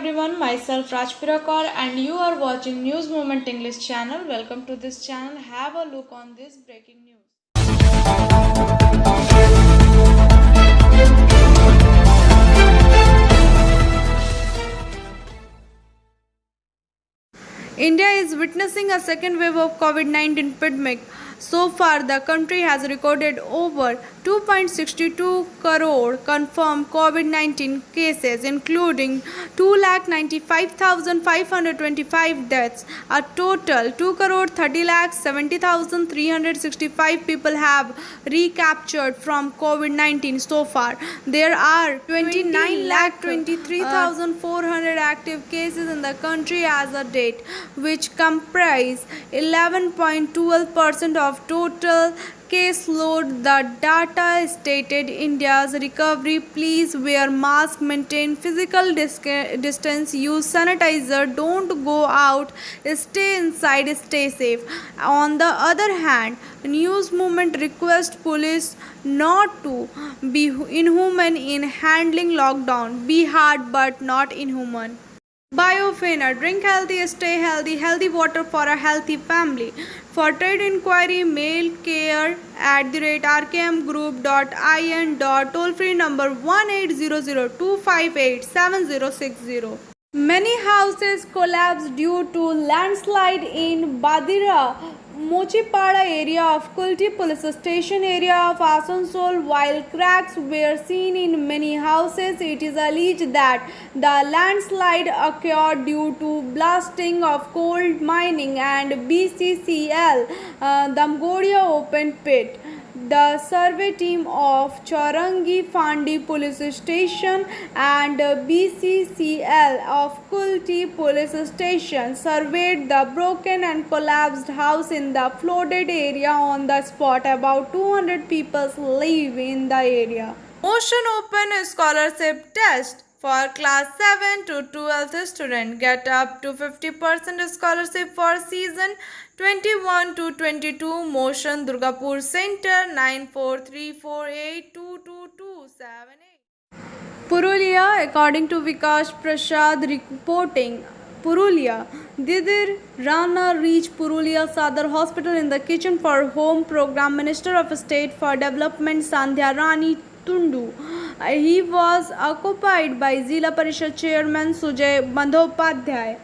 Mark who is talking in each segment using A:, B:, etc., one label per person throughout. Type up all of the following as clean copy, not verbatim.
A: everyone, myself Rajpirakar and you are watching News Moment English channel. Welcome to this channel. Have a look on this breaking news. India is witnessing a second wave of COVID-19 pandemic. So far, the country has recorded over 2.62 crore confirmed COVID-19 cases, including 2,95,525 deaths. A total 2,30,70,365 people have recaptured from COVID-19 so far. There are 29,23,400 active cases in the country as of date, which comprise 11.12% of total caseload. The data stated India's recovery. Please wear mask, maintain physical distance, use sanitizer, don't go out, stay inside, stay safe. On the other hand, News Movement requests police not to be inhuman in handling lockdown. Be hard but not inhuman. Biofina, drink healthy, stay healthy, healthy water for a healthy family. For trade inquiry, mail care@rkmgroup.in. Toll free number 1800-258-7060. Many houses collapsed due to landslide in Badira, Mochipada area of Kulti police station area of Asansol. While cracks were seen in many houses, it is alleged that the landslide occurred due to blasting of coal mining and BCCL Damgodia open pit. The survey team of Chaurangi Fandi police station and BCCL of Kulti police station surveyed the broken and collapsed house in the flooded area on the spot. About 200 people live in the area. Motion Open Scholarship Test for class 7 to 12th student. Get up to 50% scholarship for season 21 to 22. Motion Durgapur Center 9434822278. Purulia, according to Vikash Prasad reporting, Purulia, Didir Rana reached Purulia Sadar Hospital in the kitchen for home program. Minister of State for Development Sandhya Rani Tundu. He was occupied by Zila Parishad Chairman Sujay Bandhopadhyay.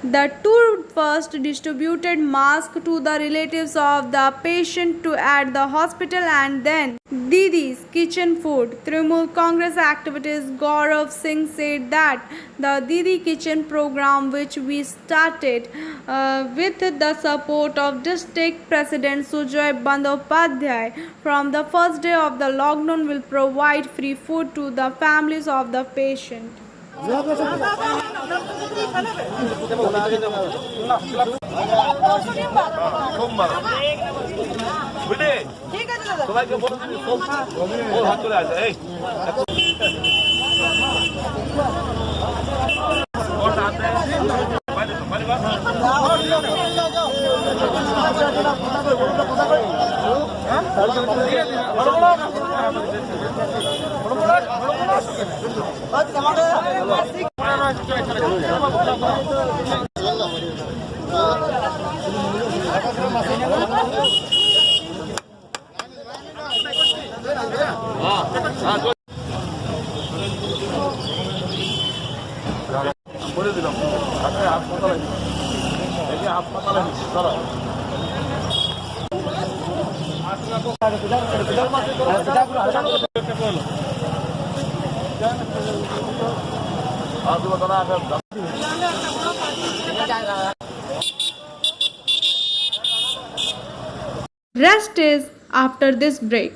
A: The two first distributed masks to the relatives of the patient at the hospital and then Didi's kitchen food. Trinamool Congress activist Gaurav Singh said that the Didi kitchen program, which we started with the support of district president Sujay Bandhopadhyay from the first day of the lockdown, will provide free food to the families of the patient. Rest is after this break.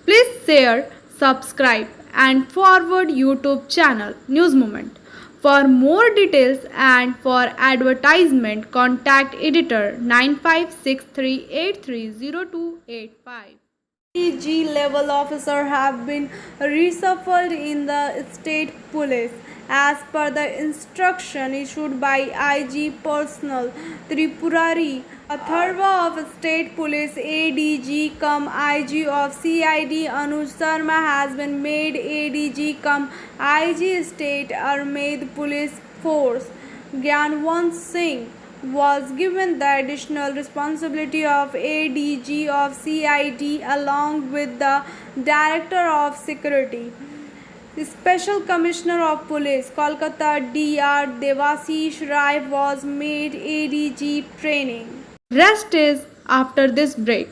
A: Please share, subscribe and forward YouTube channel News Moment. For more details and for advertisement, contact editor 9563830285. G level officers have been reshuffled in the state police. as per the instruction issued by IG Personal Tripurari Atharva of State Police ADG cum IG of CID Anuj Sharma has been made ADG cum IG State Armed Police Force. Gyanwant Singh was given the additional responsibility of ADG of CID along with the Director of Security. Special Commissioner of Police, Kolkata Dr. Devasish Rai was made ADG training. Rest is after this break.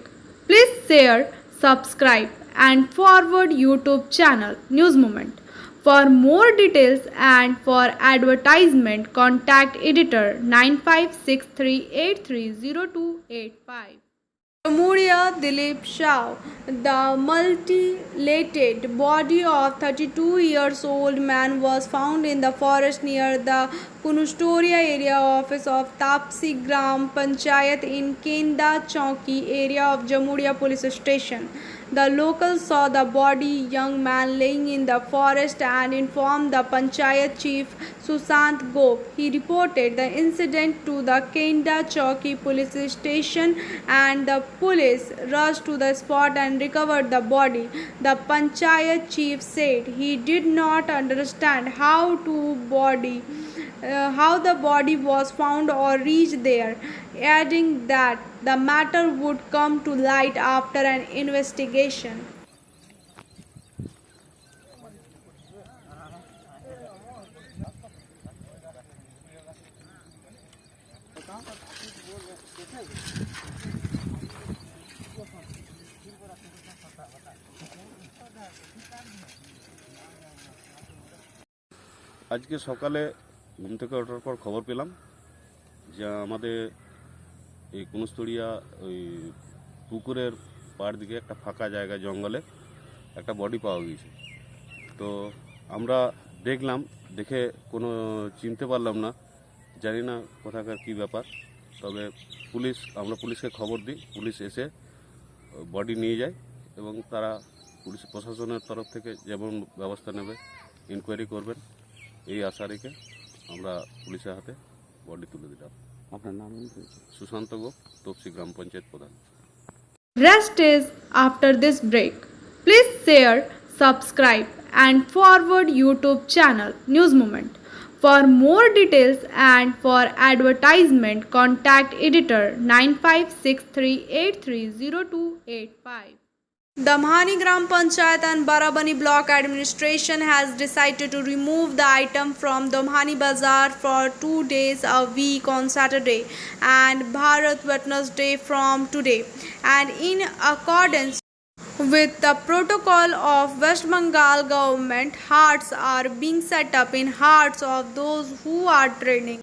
A: Please share, subscribe and forward YouTube channel News Moment. For more details and for advertisement, contact editor 9563830285. Jamuria Dilip Shah, the mutilated body of 32 years old man was found in the forest near the Kunustoria area office of Tapsi Gram Panchayat in Kenda Chowki area of Jamuria police station. The locals saw the body young man laying in the forest and informed the Panchayat chief Susant Gop. He reported the incident to the Kenda Chowki police station and the police rushed to the spot and recovered the body. The Panchayat chief said he did not understand how the body was found or reached there, adding that the matter would come to light after an investigation.
B: আজকে সকালে ঘুম থেকে ওঠার পর খবর পেলাম যে আমাদের এই কুনুস্তড়িয়া ওই পুকুরের পাড় দিকে একটা ফাঁকা জায়গা জঙ্গলে একটা বডি পাওয়া গিয়েছে। তো আমরা দেখলাম, দেখে কোনো চিনতে পারলাম না, জানি না কোথাকার কী ব্যাপার। তবে আমরা পুলিশকে খবর দিই, পুলিশ এসে বডি নিয়ে যায় এবং তারা পুলিশ প্রশাসনের তরফ থেকে যেমন ব্যবস্থা নেবে ইনকোয়ারি করবেন এই আশা রেখে আমরা পুলিশের হাতে বডি তুলে দিলাম। আপনার নাম? সুশান্ত গোপ, তপসি গ্রাম পঞ্চায়েত প্রধান।
A: Rest is after this break. Please share, subscribe and forward YouTube channel News Moment. For more details and for advertisement, contact editor 9563830285. Damhani Gram Panchayat and Barabani Block Administration has decided to remove the item from Damhani Bazaar for 2 days a week on Saturday and Bharat Wednesday from today. And in accordance with the protocol of West Bengal government, hearts are being set up in hearts of those who are training.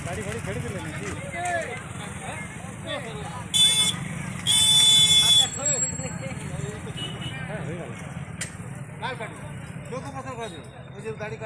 C: गाड़ी बड़ी खड़ी कर लेनी थी। गाड़ी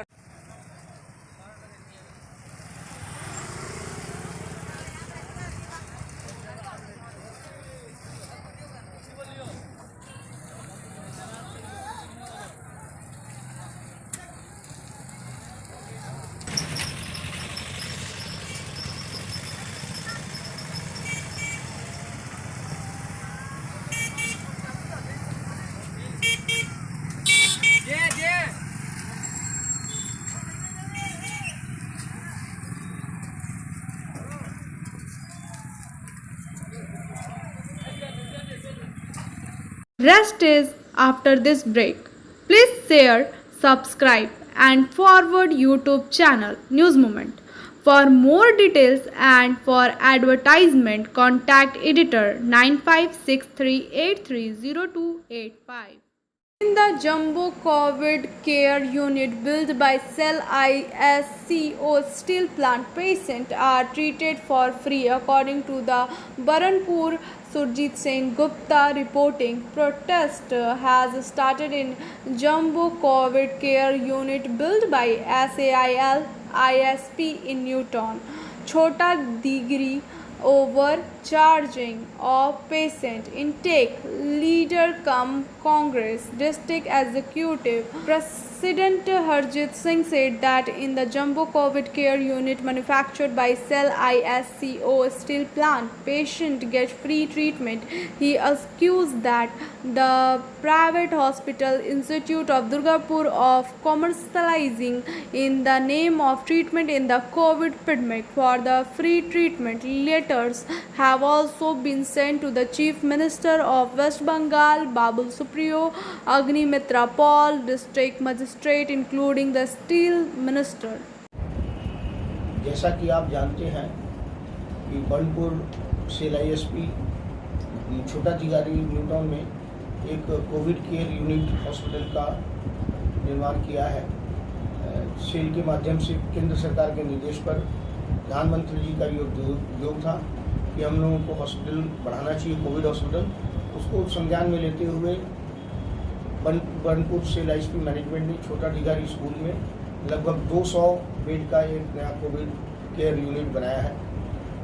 A: Rest is after this break. Please share, subscribe and forward YouTube channel News Moment. For more details and for advertisement, contact editor 9563830285. In the Jumbo COVID Care Unit built by Cell ISCO steel plant, patients are treated for free, according to the Baranpur Surjit Singh Gupta reporting. Protest has started in Jumbo COVID Care Unit built by SAIL ISP in Newton, Chota Digri, over charging of patient intake. Leader come Congress District Executive President Harjit Singh said that in the Jumbo COVID Care Unit manufactured by Cell ISCO steel plant, patient get free treatment. He accused that the private hospital Institute of Durgapur of commercializing in the name of treatment in the COVID pandemic. For the free treatment, letters have also been sent to the Chief Minister of West Bengal, Babul Supriyo, Agni Mitra Paul, District Magistrate, including the Steel Minister.
D: जैसा कि आप जानते हैं कि Burnpur cell ISP छोटा तिगारी new town में एक Covid care unit hospital का निर्माण किया है। सेल के माध्यम से केंद्र सरकार के निर्देश पर प्रधानमंत्री जी का योग था कि हम लोगों को हॉस्पिटल बढ़ाना चाहिए, कोविड हॉस्पिटल। उसको संज्ञान में लेते हुए बर्नपुर सेल आईएसपी मैनेजमेंट ने छोटा तिगारी स्कूल में लगभग 200 बेड का एक नया कोविड केयर यूनिट बनाया है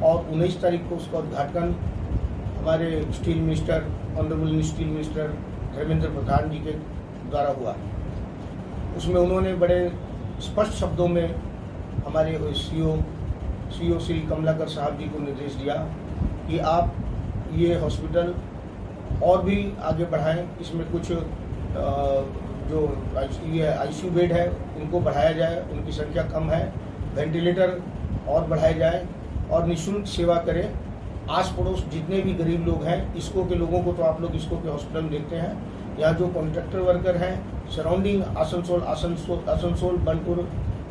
D: और 19 तारीख को उसका उद्घाटन हमारे steel minister, honourable steel minister Dharmendra Pradhan ji के द्वारा हुआ। उसमें उन्होंने बड़े स्पष्ट शब्दों में हमारे सीओ श्री कमलाकर साहब जी को निर्देश दिया कि आप ये हॉस्पिटल और भी आगे बढ़ाएं। इसमें कुछ जो ये आईसीयू बेड है उनको बढ़ाया जाए, उनकी संख्या कम है, वेंटिलेटर और बढ़ाए जाए और निःशुल्क सेवा करें। आस पड़ोस जितने भी गरीब लोग हैं, इसको के लोगों को तो आप लोग इसको के हॉस्पिटल में देखते हैं। यहाँ जो कॉन्ट्रैक्टर वर्कर हैं, सराउंडिंग आसनसोल बनपुर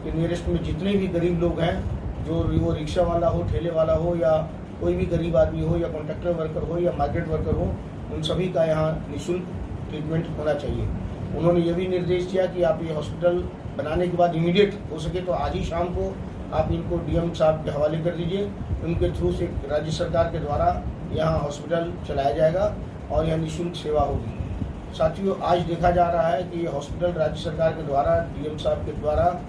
D: के नियरेस्ट में जितने भी गरीब लोग हैं, जो वो रिक्शा वाला हो, ठेले वाला हो या कोई भी गरीब आदमी हो या कॉन्ट्रैक्टर वर्कर हो या माइग्रेंट वर्कर हो, उन सभी का यहाँ निःशुल्क ट्रीटमेंट होना चाहिए। उन्होंने ये भी निर्देश दिया कि आप ये हॉस्पिटल बनाने के बाद इमीडिएट हो सके तो आज ही शाम को आप इनको डीएम साहब के हवाले कर दीजिए। उनके थ्रू से राज्य सरकार के द्वारा यहाँ हॉस्पिटल चलाया जाएगा और यहाँ निःशुल्क सेवा होगी। साथियों, आज देखा जा रहा है कि ये हॉस्पिटल राज्य सरकार के द्वारा, डीएम साहब के द्वारा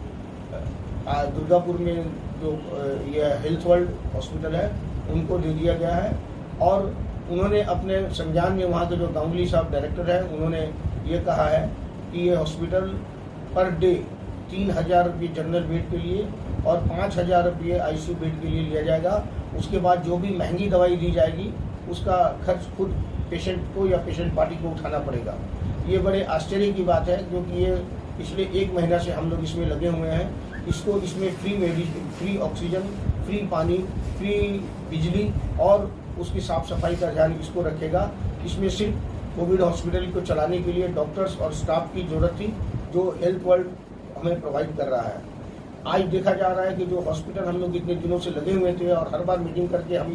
D: दुर्गापुर में जो ये हेल्थ वर्ल्ड हॉस्पिटल है उनको दे दिया गया है और उन्होंने अपने संज्ञान में वहाँ के जो गांगुली साहब डायरेक्टर हैं, उन्होंने ये कहा है कि ये हॉस्पिटल पर डे 3,000 रुपये जनरल बेड के लिए और 5,000 रुपये आईसीयू बेड के लिए लिया जाएगा। उसके बाद जो भी महंगी दवाई दी जाएगी उसका खर्च खुद पेशेंट को या पेशेंट पार्टी को उठाना पड़ेगा। ये बड़े आश्चर्य की बात है क्योंकि ये पिछले 1 महीना से हम लोग इसमें लगे हुए हैं। इसमें free medicine, free oxygen, free पानी, फ्री बिजली और उसकी साफ सफाई का ध्यान इसको रखेगा। इसमें सिर्फ कोविड हॉस्पिटल को चलाने के लिए डॉक्टर्स और स्टाफ की जरूरत थी जो हेल्थ वर्ल्ड हमें प्रोवाइड कर रहा है। आज देखा जा रहा है कि जो हॉस्पिटल हम लोग इतने दिनों से लगे हुए थे और हर बार मीटिंग करके हम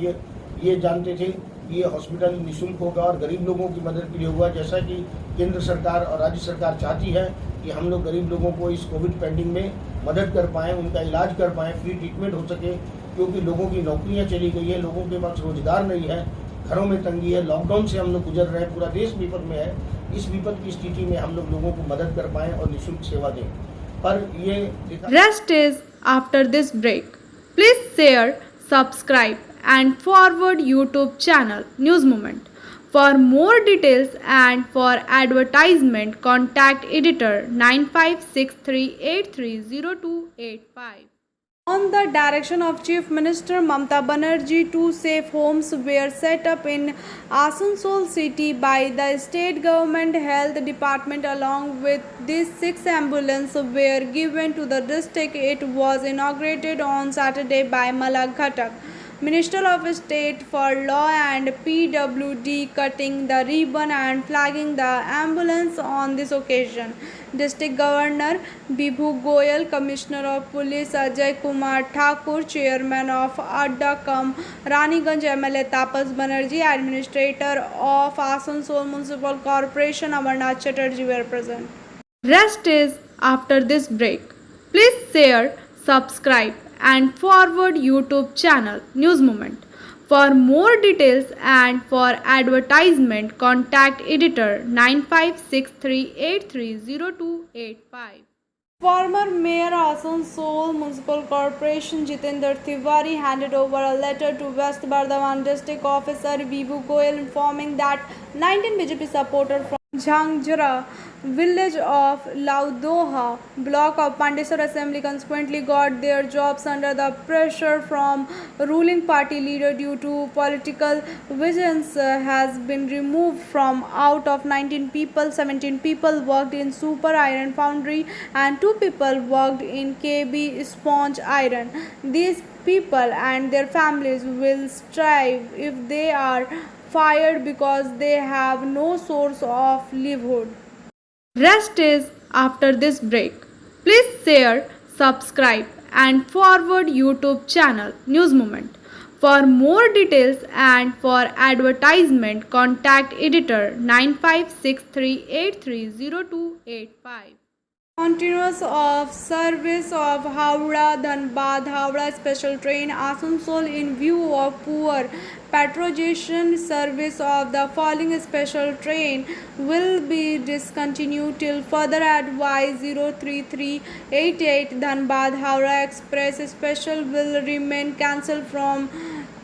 D: ये जानते थे कि ये हॉस्पिटल निःशुल्क होगा और गरीब लोगों की मदद के लिए होगा, जैसा कि केंद्र सरकार और राज्य सरकार चाहती है कि हम लोग गरीब लोगों को इस कोविड पेंडेमिक में मदद कर पाएँ, उनका इलाज कर पाएँ, फ्री ट्रीटमेंट हो सके। क्योंकि लोगों की नौकरियां चली गई है, लोगों के पास रोजगार नहीं है, घरों में तंगी है, लॉकडाउन से हम लोग गुजर रहे हैं, पूरा देश विपद में है। इस विपद की स्थिति में हम लोग लोगों को मदद कर पाएँ और निःशुल्क सेवा दें। पर ये
A: Rest is after this break. Please share, subscribe and forward YouTube channel News Moment. For more details and for advertisement, contact editor 9563830285. On the direction of Chief Minister Mamata Banerjee, 2 safe homes were set up in Asansol city by the state government health department. Along with these 6 ambulances were given to the district. It was inaugurated on Saturday by Malak Ghatak. Minister of State for Law and PWD cutting the ribbon and flagging the ambulance on this occasion. District Governor Bibhu Goyal, Commissioner of Police Ajay Kumar Thakur, Chairman of Adda Kam Raniganj MLA Tapas Banerjee, Administrator of Asansol Municipal Corporation Amarnath Chatterjee were present. Rest is after this break. Please share, subscribe and forward YouTube channel News Moment. For more details and for advertisement, contact editor 9563830285. Former Mayor Asansol Municipal Corporation Jitendra Tiwari handed over a letter to West Bardhaman District Officer Bibhu Goyal informing that 19 BJP supporters from Jhangjara village of Laudoha block of Pandesar Assembly consequently got their jobs under the pressure from ruling party leader due to political vigilance has been removed from out of 19 people. 17 people worked in Super Iron Foundry and 2 people worked in KB Sponge Iron. These people and their families will strive if they are fired because they have no source of livelihood. Rest is after this break. Please share, subscribe and forward YouTube channel News Moment. For more details and for advertisement, contact editor 9563830285. Continuous of service of Howrah Dhanbad special train Asansol in view of poor patronization service of the following special train will be discontinued till further advice. 03388 Dhanbad Howrah Express special will remain cancelled from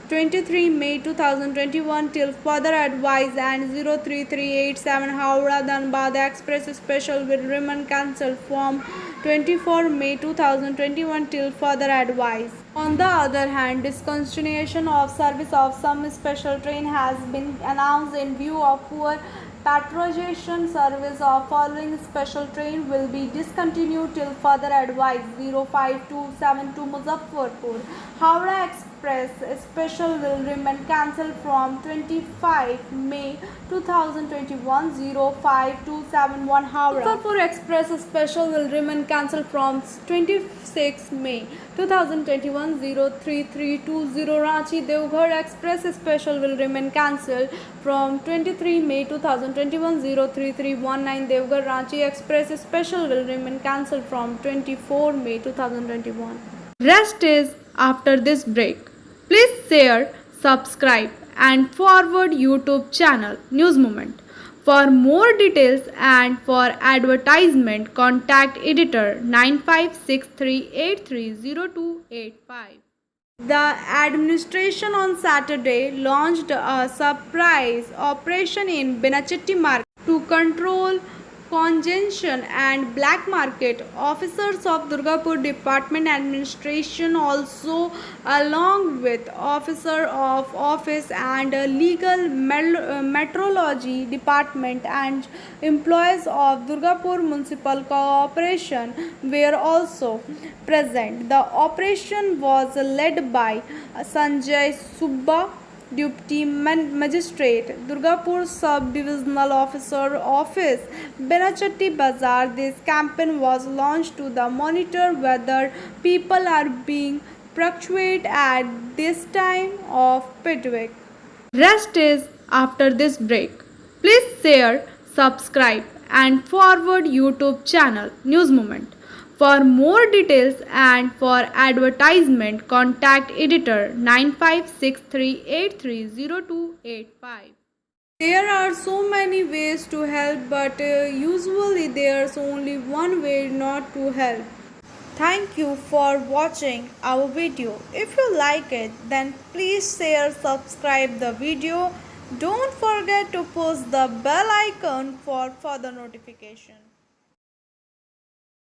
A: 23 May 2021 till further advice, and 03387 Howrah Dhanbad Express special will remain cancelled from 24 May 2021 till further advice. On the other hand, discontinuation of service of some special train has been announced in view of poor patronization service of following special train will be discontinued till further advice. 05272 Muzaffarpur Howrah Express special will remain cancelled from 25 May 2021. 05271 Howrah Muzaffarpur Express special will remain cancelled from 26 May 2021. 03320 Ranchi Devghar Express special will remain cancelled from 23 May 2021. 03319 Devghar Ranchi Express special will remain cancelled from 24 May 2021. Rest is after this break. Please share, subscribe and forward YouTube channel News Moment. For more details and for advertisement, contact editor 9563830285. The administration on Saturday launched a surprise operation in Benachatti market to control congestion and black market. Officers of Durgapur Department Administration also, along with officer of office and legal metrology department and employees of Durgapur Municipal Corporation were also present. The operation was led by Sanjay Subba, Deputy Magistrate, Durgapur Sub-Divisional Officer Office, Benachatti Bazaar. This campaign was launched to monitor whether people are being punctual at this time of Pitwick. Rest is after this break. Please share, subscribe and forward YouTube channel News Moment. For more details and for advertisement, contact editor 9563830285. There are so many ways to help, but usually there's only one way not to help. Thank you for watching our video. If you like it, then please share, subscribe the video. Don't forget to push the bell icon for further notification.